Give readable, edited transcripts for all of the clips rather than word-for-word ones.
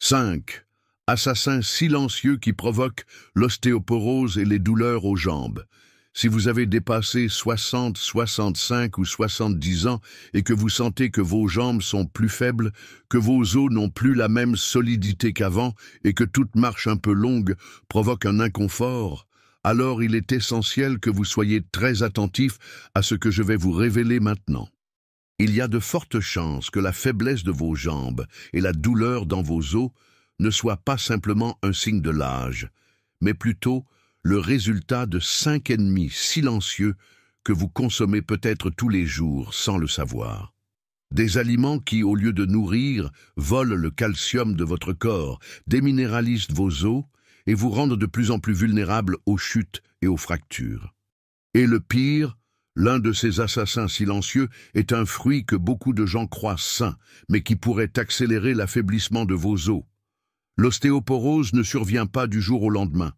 5. Assassin silencieux qui provoque l'ostéoporose et les douleurs aux jambes. Si vous avez dépassé 60, 65 ou 70 ans et que vous sentez que vos jambes sont plus faibles, que vos os n'ont plus la même solidité qu'avant et que toute marche un peu longue provoque un inconfort, alors il est essentiel que vous soyez très attentif à ce que je vais vous révéler maintenant. Il y a de fortes chances que la faiblesse de vos jambes et la douleur dans vos os ne soient pas simplement un signe de l'âge, mais plutôt le résultat de 5 ennemis silencieux que vous consommez peut-être tous les jours sans le savoir. Des aliments qui, au lieu de nourrir, volent le calcium de votre corps, déminéralisent vos os et vous rendent de plus en plus vulnérables aux chutes et aux fractures. Et le pire, l'un de ces assassins silencieux est un fruit que beaucoup de gens croient sain, mais qui pourrait accélérer l'affaiblissement de vos os. L'ostéoporose ne survient pas du jour au lendemain.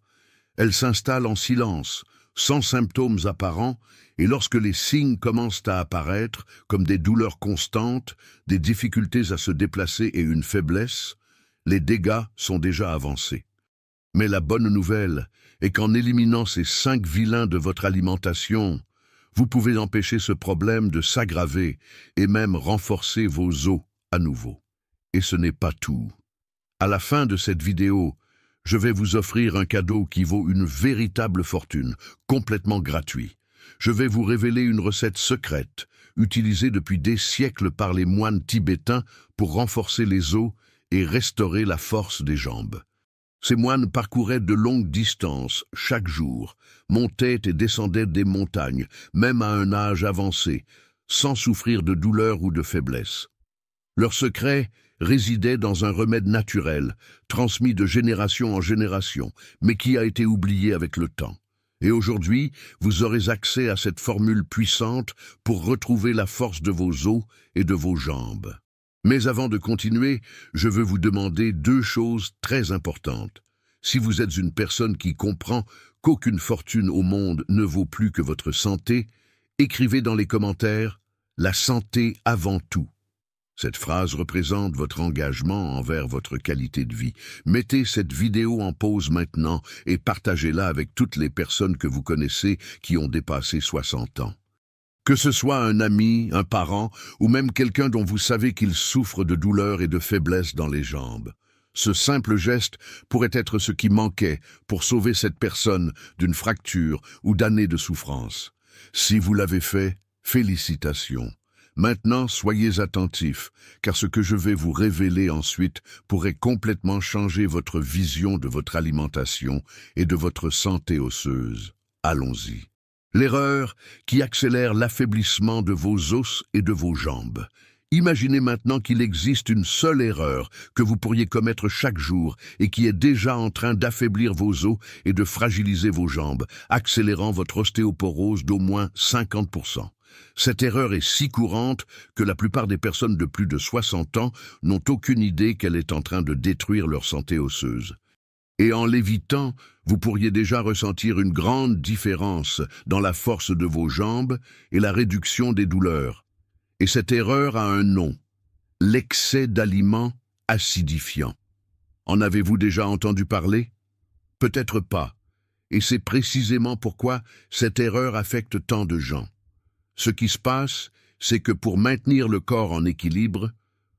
Elle s'installe en silence, sans symptômes apparents, et lorsque les signes commencent à apparaître, comme des douleurs constantes, des difficultés à se déplacer et une faiblesse, les dégâts sont déjà avancés. Mais la bonne nouvelle est qu'en éliminant ces 5 vilains de votre alimentation, vous pouvez empêcher ce problème de s'aggraver et même renforcer vos os à nouveau. Et ce n'est pas tout. À la fin de cette vidéo, je vais vous offrir un cadeau qui vaut une véritable fortune, complètement gratuit. Je vais vous révéler une recette secrète, utilisée depuis des siècles par les moines tibétains pour renforcer les os et restaurer la force des jambes. Ces moines parcouraient de longues distances chaque jour, montaient et descendaient des montagnes, même à un âge avancé, sans souffrir de douleur ou de faiblesse. Leur secret résidait dans un remède naturel, transmis de génération en génération, mais qui a été oublié avec le temps. Et aujourd'hui, vous aurez accès à cette formule puissante pour retrouver la force de vos os et de vos jambes. Mais avant de continuer, je veux vous demander 2 choses très importantes. Si vous êtes une personne qui comprend qu'aucune fortune au monde ne vaut plus que votre santé, écrivez dans les commentaires « La santé avant tout ». Cette phrase représente votre engagement envers votre qualité de vie. Mettez cette vidéo en pause maintenant et partagez-la avec toutes les personnes que vous connaissez qui ont dépassé 60 ans. Que ce soit un ami, un parent ou même quelqu'un dont vous savez qu'il souffre de douleur et de faiblesse dans les jambes. Ce simple geste pourrait être ce qui manquait pour sauver cette personne d'une fracture ou d'années de souffrance. Si vous l'avez fait, félicitations. Maintenant, soyez attentifs, car ce que je vais vous révéler ensuite pourrait complètement changer votre vision de votre alimentation et de votre santé osseuse. Allons-y. L'erreur qui accélère l'affaiblissement de vos os et de vos jambes. Imaginez maintenant qu'il existe une seule erreur que vous pourriez commettre chaque jour et qui est déjà en train d'affaiblir vos os et de fragiliser vos jambes, accélérant votre ostéoporose d'au moins 50%. Cette erreur est si courante que la plupart des personnes de plus de 60 ans n'ont aucune idée qu'elle est en train de détruire leur santé osseuse. Et en l'évitant, vous pourriez déjà ressentir une grande différence dans la force de vos jambes et la réduction des douleurs. Et cette erreur a un nom, l'excès d'aliments acidifiants. En avez-vous déjà entendu parler? Peut-être pas, et c'est précisément pourquoi cette erreur affecte tant de gens. Ce qui se passe, c'est que pour maintenir le corps en équilibre,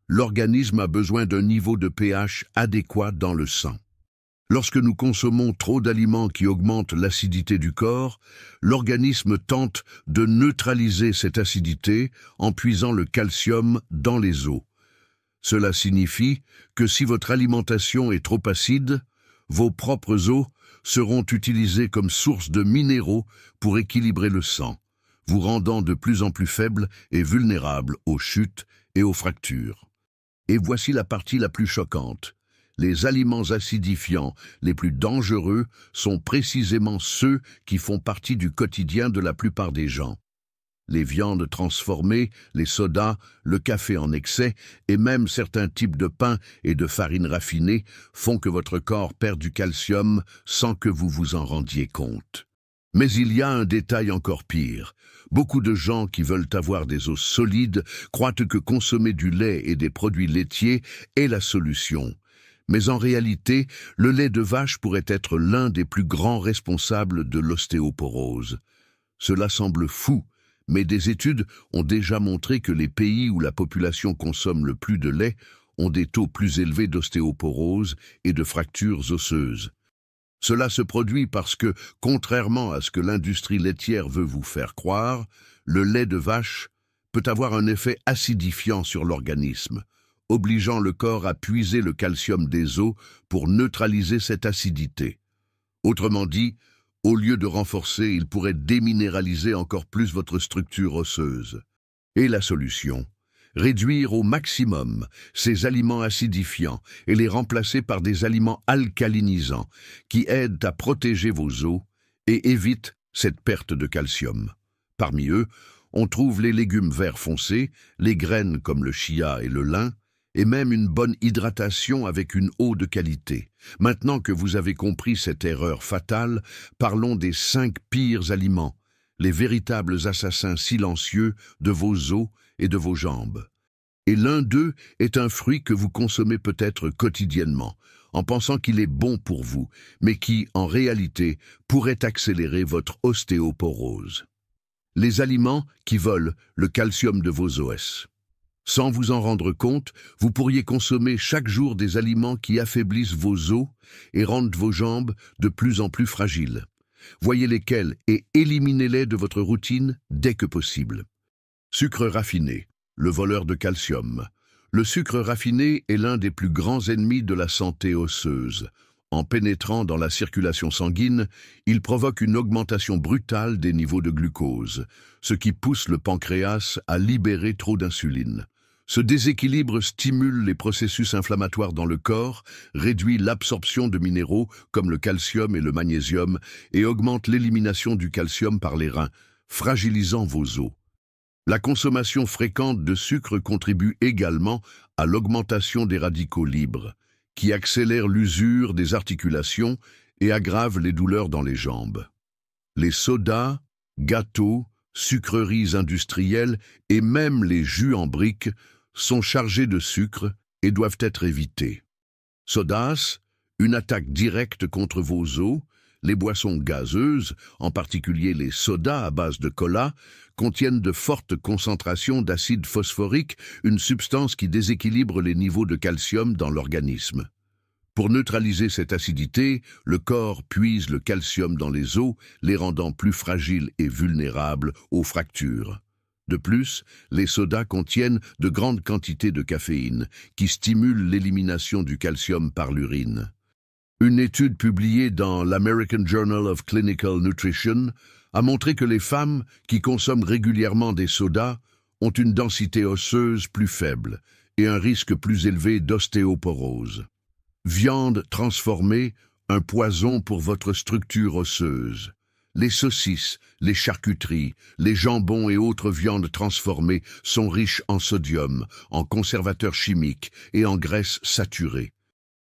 l'organisme a besoin d'un niveau de pH adéquat dans le sang. Lorsque nous consommons trop d'aliments qui augmentent l'acidité du corps, l'organisme tente de neutraliser cette acidité en puisant le calcium dans les os. Cela signifie que si votre alimentation est trop acide, vos propres os seront utilisés comme source de minéraux pour équilibrer le sang, vous rendant de plus en plus faible et vulnérable aux chutes et aux fractures. Et voici la partie la plus choquante. Les aliments acidifiants les plus dangereux sont précisément ceux qui font partie du quotidien de la plupart des gens. Les viandes transformées, les sodas, le café en excès et même certains types de pain et de farine raffinée font que votre corps perd du calcium sans que vous vous en rendiez compte. Mais il y a un détail encore pire. Beaucoup de gens qui veulent avoir des os solides croient que consommer du lait et des produits laitiers est la solution. Mais en réalité, le lait de vache pourrait être l'un des plus grands responsables de l'ostéoporose. Cela semble fou, mais des études ont déjà montré que les pays où la population consomme le plus de lait ont des taux plus élevés d'ostéoporose et de fractures osseuses. Cela se produit parce que, contrairement à ce que l'industrie laitière veut vous faire croire, le lait de vache peut avoir un effet acidifiant sur l'organisme, obligeant le corps à puiser le calcium des os pour neutraliser cette acidité. Autrement dit, au lieu de renforcer, il pourrait déminéraliser encore plus votre structure osseuse. Et la solution ? Réduire au maximum ces aliments acidifiants et les remplacer par des aliments alcalinisants qui aident à protéger vos os et évitent cette perte de calcium. Parmi eux, on trouve les légumes verts foncés, les graines comme le chia et le lin, et même une bonne hydratation avec une eau de qualité. Maintenant que vous avez compris cette erreur fatale, parlons des 5 pires aliments, les véritables assassins silencieux de vos os et de vos jambes. Et l'un d'eux est un fruit que vous consommez peut-être quotidiennement, en pensant qu'il est bon pour vous, mais qui, en réalité, pourrait accélérer votre ostéoporose. Les aliments qui volent le calcium de vos os. Sans vous en rendre compte, vous pourriez consommer chaque jour des aliments qui affaiblissent vos os et rendent vos jambes de plus en plus fragiles. Voyez lesquels et éliminez-les de votre routine dès que possible. Sucre raffiné, le voleur de calcium. Le sucre raffiné est l'un des plus grands ennemis de la santé osseuse. En pénétrant dans la circulation sanguine, il provoque une augmentation brutale des niveaux de glucose, ce qui pousse le pancréas à libérer trop d'insuline. Ce déséquilibre stimule les processus inflammatoires dans le corps, réduit l'absorption de minéraux comme le calcium et le magnésium et augmente l'élimination du calcium par les reins, fragilisant vos os. La consommation fréquente de sucre contribue également à l'augmentation des radicaux libres, qui accélèrent l'usure des articulations et aggravent les douleurs dans les jambes. Les sodas, gâteaux, sucreries industrielles et même les jus en briques sont chargés de sucre et doivent être évités. Sodas, une attaque directe contre vos os. Les boissons gazeuses, en particulier les sodas à base de cola, contiennent de fortes concentrations d'acide phosphorique, une substance qui déséquilibre les niveaux de calcium dans l'organisme. Pour neutraliser cette acidité, le corps puise le calcium dans les os, les rendant plus fragiles et vulnérables aux fractures. De plus, les sodas contiennent de grandes quantités de caféine, qui stimulent l'élimination du calcium par l'urine. Une étude publiée dans l'American Journal of Clinical Nutrition a montré que les femmes qui consomment régulièrement des sodas ont une densité osseuse plus faible et un risque plus élevé d'ostéoporose. Viande transformée, un poison pour votre structure osseuse. Les saucisses, les charcuteries, les jambons et autres viandes transformées sont riches en sodium, en conservateurs chimiques et en graisses saturées.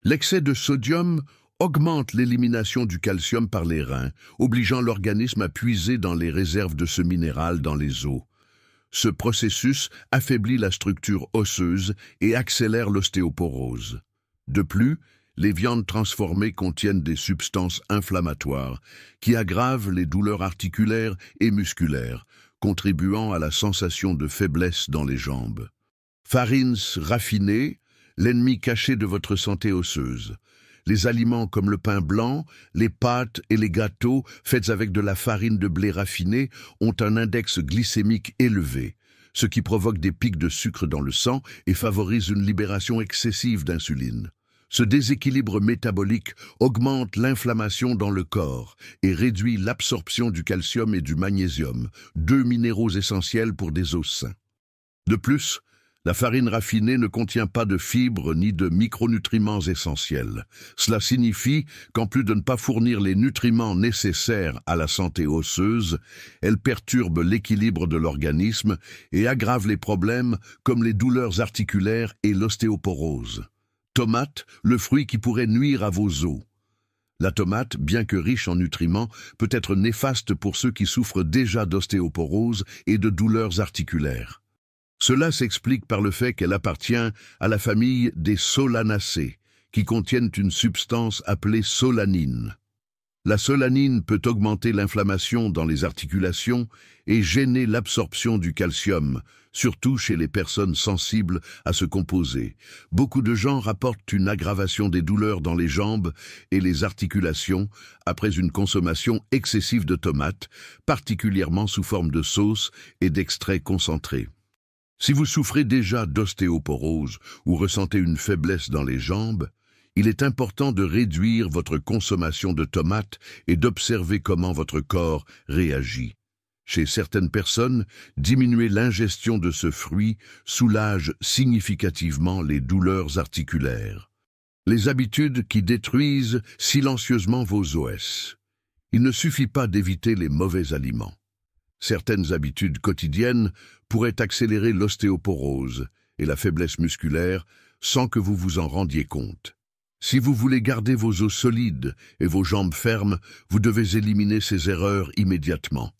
L'excès de sodium augmente l'élimination du calcium par les reins, obligeant l'organisme à puiser dans les réserves de ce minéral dans les os. Ce processus affaiblit la structure osseuse et accélère l'ostéoporose. De plus, les viandes transformées contiennent des substances inflammatoires qui aggravent les douleurs articulaires et musculaires, contribuant à la sensation de faiblesse dans les jambes. Farines raffinées, l'ennemi caché de votre santé osseuse. Les aliments comme le pain blanc, les pâtes et les gâteaux faits avec de la farine de blé raffinée ont un index glycémique élevé, ce qui provoque des pics de sucre dans le sang et favorise une libération excessive d'insuline. Ce déséquilibre métabolique augmente l'inflammation dans le corps et réduit l'absorption du calcium et du magnésium, 2 minéraux essentiels pour des os sains. De plus, la farine raffinée ne contient pas de fibres ni de micronutriments essentiels. Cela signifie qu'en plus de ne pas fournir les nutriments nécessaires à la santé osseuse, elle perturbe l'équilibre de l'organisme et aggrave les problèmes comme les douleurs articulaires et l'ostéoporose. Tomate, le fruit qui pourrait nuire à vos os. La tomate, bien que riche en nutriments, peut être néfaste pour ceux qui souffrent déjà d'ostéoporose et de douleurs articulaires. Cela s'explique par le fait qu'elle appartient à la famille des solanacées, qui contiennent une substance appelée solanine. La solanine peut augmenter l'inflammation dans les articulations et gêner l'absorption du calcium, surtout chez les personnes sensibles à ce composé. Beaucoup de gens rapportent une aggravation des douleurs dans les jambes et les articulations après une consommation excessive de tomates, particulièrement sous forme de sauce et d'extraits concentrés. Si vous souffrez déjà d'ostéoporose ou ressentez une faiblesse dans les jambes, il est important de réduire votre consommation de tomates et d'observer comment votre corps réagit. Chez certaines personnes, diminuer l'ingestion de ce fruit soulage significativement les douleurs articulaires. Les habitudes qui détruisent silencieusement vos os. Il ne suffit pas d'éviter les mauvais aliments. Certaines habitudes quotidiennes pourraient accélérer l'ostéoporose et la faiblesse musculaire sans que vous vous en rendiez compte. Si vous voulez garder vos os solides et vos jambes fermes, vous devez éliminer ces erreurs immédiatement.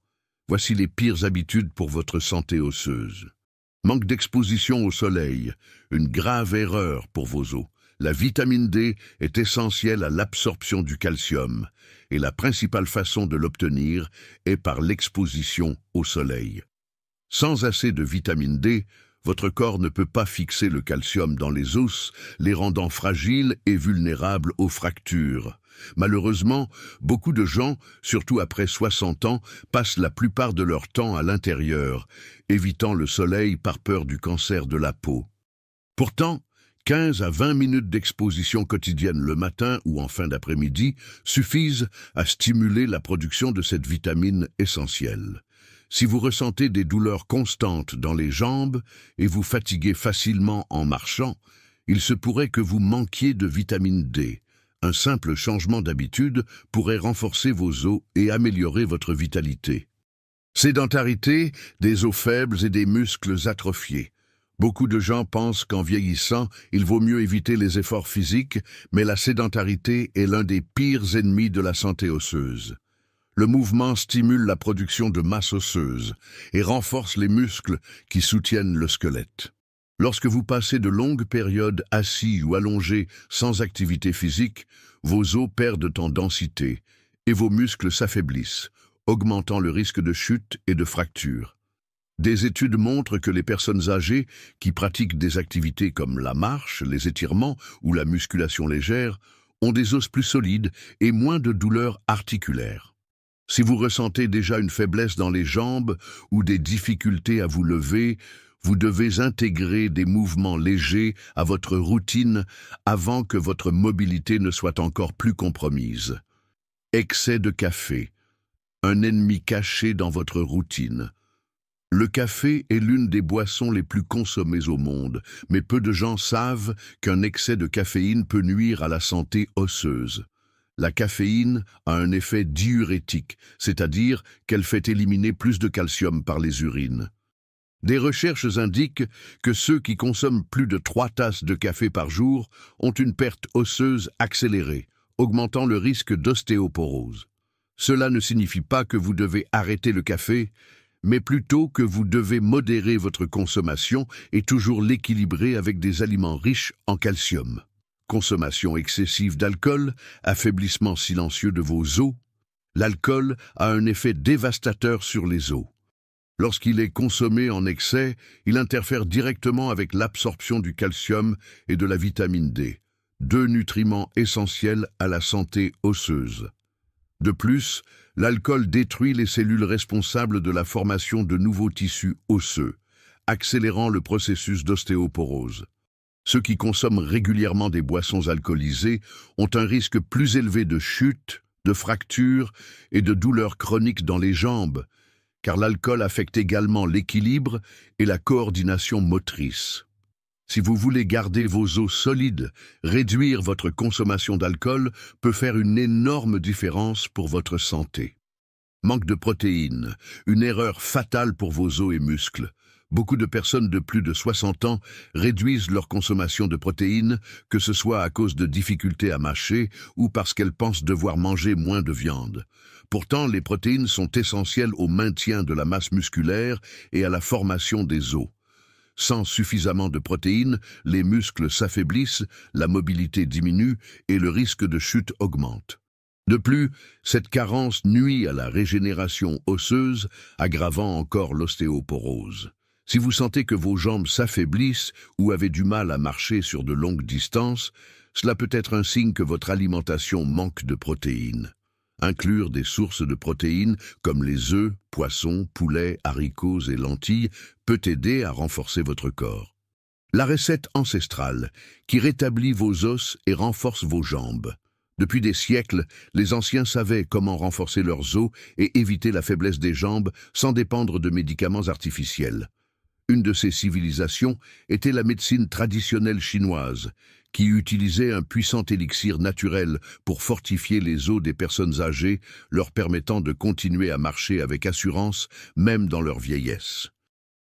Voici les pires habitudes pour votre santé osseuse. Manque d'exposition au soleil, une grave erreur pour vos os. La vitamine D est essentielle à l'absorption du calcium et la principale façon de l'obtenir est par l'exposition au soleil. Sans assez de vitamine D, votre corps ne peut pas fixer le calcium dans les os, les rendant fragiles et vulnérables aux fractures. Malheureusement, beaucoup de gens, surtout après 60 ans, passent la plupart de leur temps à l'intérieur, évitant le soleil par peur du cancer de la peau. Pourtant, 15 à 20 minutes d'exposition quotidienne le matin ou en fin d'après-midi suffisent à stimuler la production de cette vitamine essentielle. Si vous ressentez des douleurs constantes dans les jambes et vous fatiguez facilement en marchant, il se pourrait que vous manquiez de vitamine D. Un simple changement d'habitude pourrait renforcer vos os et améliorer votre vitalité. Sédentarité, des os faibles et des muscles atrophiés. Beaucoup de gens pensent qu'en vieillissant, il vaut mieux éviter les efforts physiques, mais la sédentarité est l'un des pires ennemis de la santé osseuse. Le mouvement stimule la production de masse osseuse et renforce les muscles qui soutiennent le squelette. Lorsque vous passez de longues périodes assis ou allongés sans activité physique, vos os perdent en densité et vos muscles s'affaiblissent, augmentant le risque de chute et de fracture. Des études montrent que les personnes âgées qui pratiquent des activités comme la marche, les étirements ou la musculation légère ont des os plus solides et moins de douleurs articulaires. Si vous ressentez déjà une faiblesse dans les jambes ou des difficultés à vous lever, vous devez intégrer des mouvements légers à votre routine avant que votre mobilité ne soit encore plus compromise. Excès de café, un ennemi caché dans votre routine. Le café est l'une des boissons les plus consommées au monde, mais peu de gens savent qu'un excès de caféine peut nuire à la santé osseuse. La caféine a un effet diurétique, c'est-à-dire qu'elle fait éliminer plus de calcium par les urines. Des recherches indiquent que ceux qui consomment plus de 3 tasses de café par jour ont une perte osseuse accélérée, augmentant le risque d'ostéoporose. Cela ne signifie pas que vous devez arrêter le café, mais plutôt que vous devez modérer votre consommation et toujours l'équilibrer avec des aliments riches en calcium. Consommation excessive d'alcool, affaiblissement silencieux de vos os. L'alcool a un effet dévastateur sur les os. Lorsqu'il est consommé en excès, il interfère directement avec l'absorption du calcium et de la vitamine D, 2 nutriments essentiels à la santé osseuse. De plus, l'alcool détruit les cellules responsables de la formation de nouveaux tissus osseux, accélérant le processus d'ostéoporose. Ceux qui consomment régulièrement des boissons alcoolisées ont un risque plus élevé de chute, de fractures et de douleurs chroniques dans les jambes, car l'alcool affecte également l'équilibre et la coordination motrice. Si vous voulez garder vos os solides, réduire votre consommation d'alcool peut faire une énorme différence pour votre santé. Manque de protéines, une erreur fatale pour vos os et muscles. Beaucoup de personnes de plus de 60 ans réduisent leur consommation de protéines, que ce soit à cause de difficultés à mâcher ou parce qu'elles pensent devoir manger moins de viande. Pourtant, les protéines sont essentielles au maintien de la masse musculaire et à la formation des os. Sans suffisamment de protéines, les muscles s'affaiblissent, la mobilité diminue et le risque de chute augmente. De plus, cette carence nuit à la régénération osseuse, aggravant encore l'ostéoporose. Si vous sentez que vos jambes s'affaiblissent ou avez du mal à marcher sur de longues distances, cela peut être un signe que votre alimentation manque de protéines. Inclure des sources de protéines comme les œufs, poissons, poulets, haricots et lentilles peut aider à renforcer votre corps. La recette ancestrale qui rétablit vos os et renforce vos jambes. Depuis des siècles, les anciens savaient comment renforcer leurs os et éviter la faiblesse des jambes sans dépendre de médicaments artificiels. Une de ces civilisations était la médecine traditionnelle chinoise, qui utilisait un puissant élixir naturel pour fortifier les os des personnes âgées, leur permettant de continuer à marcher avec assurance, même dans leur vieillesse.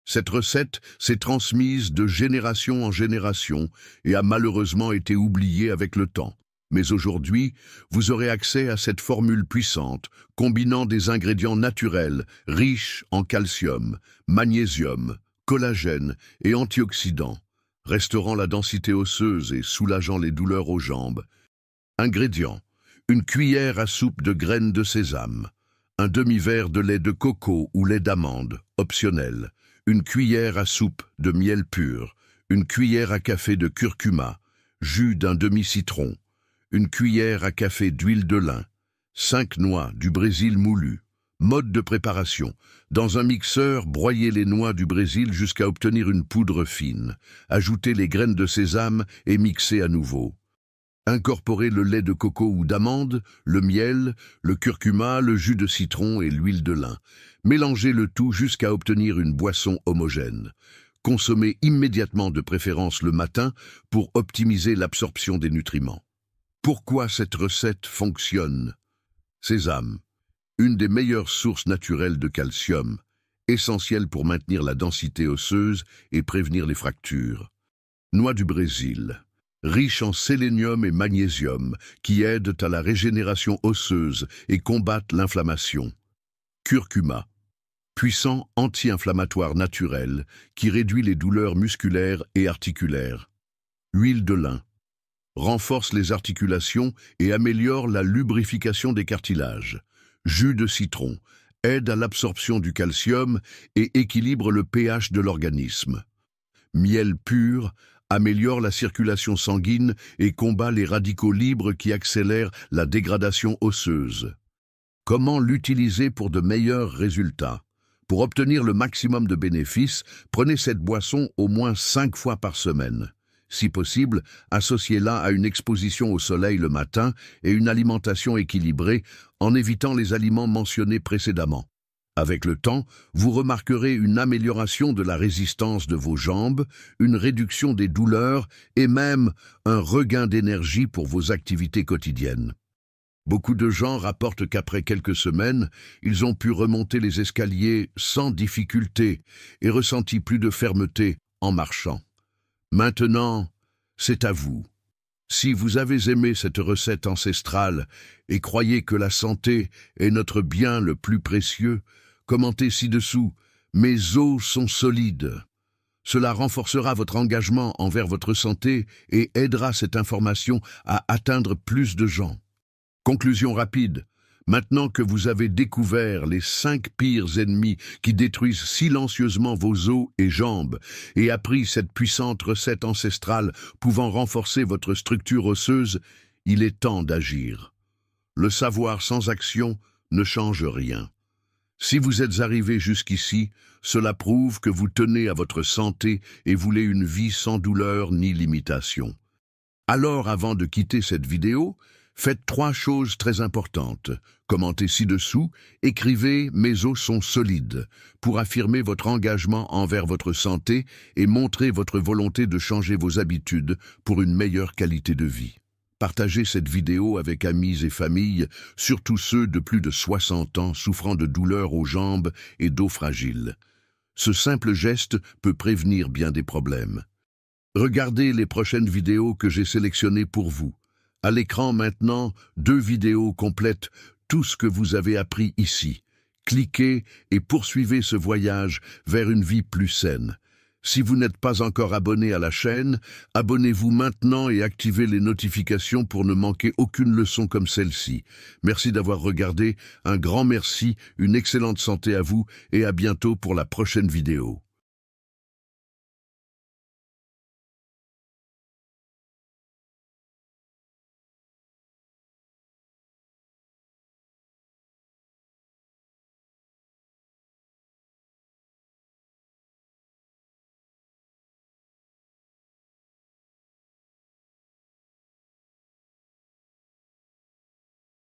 Cette recette s'est transmise de génération en génération et a malheureusement été oubliée avec le temps. Mais aujourd'hui, vous aurez accès à cette formule puissante, combinant des ingrédients naturels, riches en calcium, magnésium, collagène et antioxydants, restaurant la densité osseuse et soulageant les douleurs aux jambes. Ingrédients: une cuillère à soupe de graines de sésame, un demi-verre de lait de coco ou lait d'amande, optionnel, une cuillère à soupe de miel pur, une cuillère à café de curcuma, jus d'un demi-citron, une cuillère à café d'huile de lin, 5 noix du Brésil moulues. Mode de préparation. Dans un mixeur, broyez les noix du Brésil jusqu'à obtenir une poudre fine. Ajoutez les graines de sésame et mixez à nouveau. Incorporez le lait de coco ou d'amande, le miel, le curcuma, le jus de citron et l'huile de lin. Mélangez le tout jusqu'à obtenir une boisson homogène. Consommez immédiatement, de préférence le matin, pour optimiser l'absorption des nutriments. Pourquoi cette recette fonctionne? Sésame. Une des meilleures sources naturelles de calcium, essentielle pour maintenir la densité osseuse et prévenir les fractures. Noix du Brésil, riche en sélénium et magnésium, qui aident à la régénération osseuse et combattent l'inflammation. Curcuma, puissant anti-inflammatoire naturel, qui réduit les douleurs musculaires et articulaires. Huile de lin, renforce les articulations et améliore la lubrification des cartilages. Jus de citron, aide à l'absorption du calcium et équilibre le pH de l'organisme. Miel pur, améliore la circulation sanguine et combat les radicaux libres qui accélèrent la dégradation osseuse. Comment l'utiliser pour de meilleurs résultats? Pour obtenir le maximum de bénéfices, prenez cette boisson au moins 5 fois par semaine. Si possible, associez-la à une exposition au soleil le matin et une alimentation équilibrée en évitant les aliments mentionnés précédemment. Avec le temps, vous remarquerez une amélioration de la résistance de vos jambes, une réduction des douleurs et même un regain d'énergie pour vos activités quotidiennes. Beaucoup de gens rapportent qu'après quelques semaines, ils ont pu remonter les escaliers sans difficulté et ressenti plus de fermeté en marchant. Maintenant, c'est à vous. Si vous avez aimé cette recette ancestrale et croyez que la santé est notre bien le plus précieux, commentez ci-dessous « Mes os sont solides ». Cela renforcera votre engagement envers votre santé et aidera cette information à atteindre plus de gens. Conclusion rapide. Maintenant que vous avez découvert les 5 pires ennemis qui détruisent silencieusement vos os et jambes et appris cette puissante recette ancestrale pouvant renforcer votre structure osseuse, il est temps d'agir. Le savoir sans action ne change rien. Si vous êtes arrivé jusqu'ici, cela prouve que vous tenez à votre santé et voulez une vie sans douleur ni limitation. Alors, avant de quitter cette vidéo, faites 3 choses très importantes. Commentez ci-dessous, écrivez « Mes os sont solides » pour affirmer votre engagement envers votre santé et montrer votre volonté de changer vos habitudes pour une meilleure qualité de vie. Partagez cette vidéo avec amis et familles, surtout ceux de plus de 60 ans souffrant de douleurs aux jambes et dos fragiles. Ce simple geste peut prévenir bien des problèmes. Regardez les prochaines vidéos que j'ai sélectionnées pour vous. À l'écran maintenant, 2 vidéos complètent tout ce que vous avez appris ici. Cliquez et poursuivez ce voyage vers une vie plus saine. Si vous n'êtes pas encore abonné à la chaîne, abonnez-vous maintenant et activez les notifications pour ne manquer aucune leçon comme celle-ci. Merci d'avoir regardé, un grand merci, une excellente santé à vous et à bientôt pour la prochaine vidéo.